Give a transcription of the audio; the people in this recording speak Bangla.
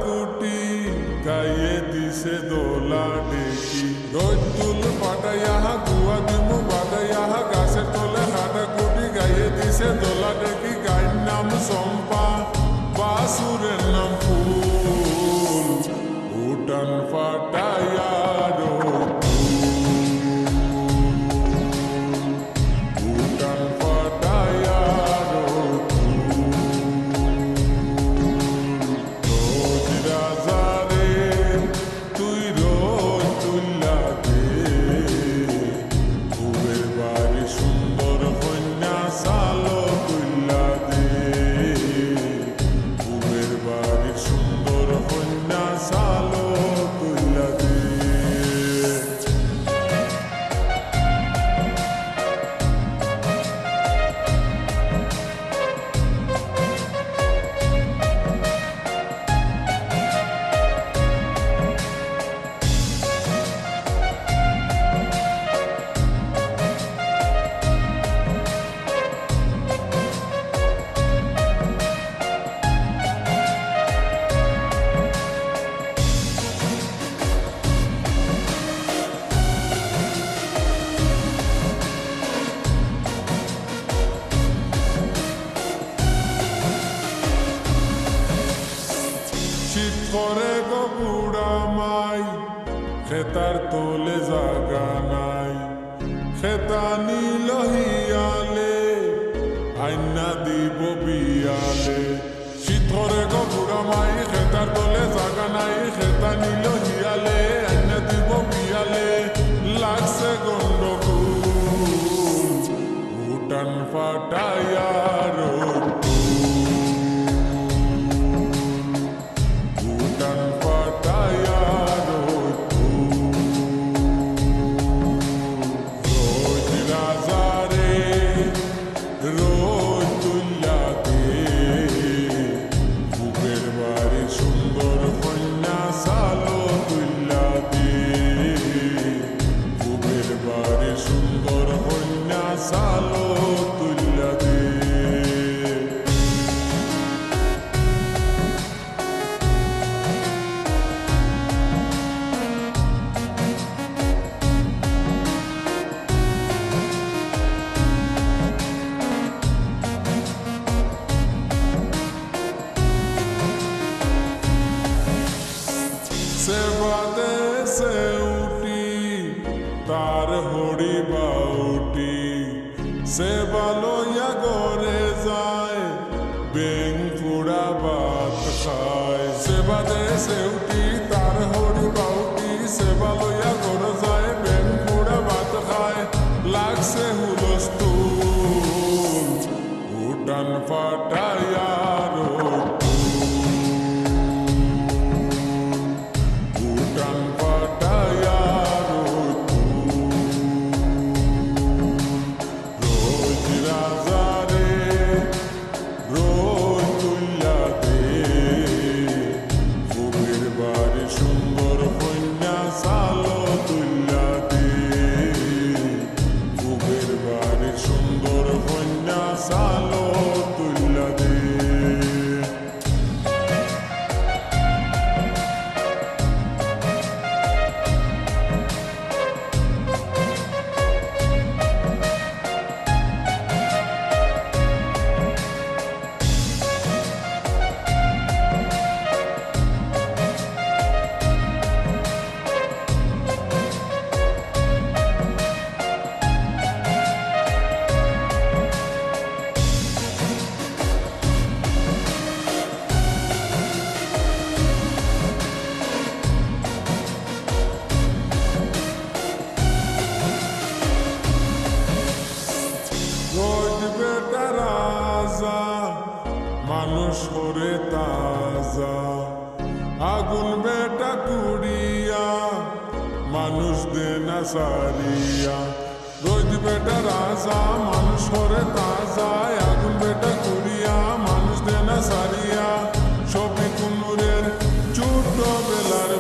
কুটি গায়ে দিছে দোলা ডেকি রোদ্দুল পাটাইয়া গুয়া দিমু বাদাইয়া গাছের তলে হাটা কুটি গায়ে দিছে দোলা ডেকি গায়ের নাম চম্পা বাসুরের নাম ফুল উঠান পাটাইয়া শীত করে গো বুড়া মাই খেতার তোলে জাগা নাই খেতা নিল হিয়ালে আইনা দিব বিয়ালে শীত করে গো বুড়া মাই খেতার তোলে জাগা নাই খেতা নিল হিয়ালে আইনা দিব বিয়ালে লাগছে গন্ডগোল উঠান ফাটাইয়া সেবাদে সে উঠি তার হরি বাউটি সেবা লইয়া গরে যায় বেং পুরা ভাত খায় সেবাদে সে উঠি তার হরি বাউটি সেবা লইয়া গরে যায় বেং পুরা ভাত খায় লাগছে হুলস্থুল উঠান ফাটাইয়া মানুষ করে তাজা আগুন বেটা কুড়িয়া মানুষ দে না সারিয়া রোজ বেটা রাজা মানুষ করে তাজা আগুন বেটা কুড়িয়া মানুষ দে না সারিয়া সবই কুমুরের ছোট বেলার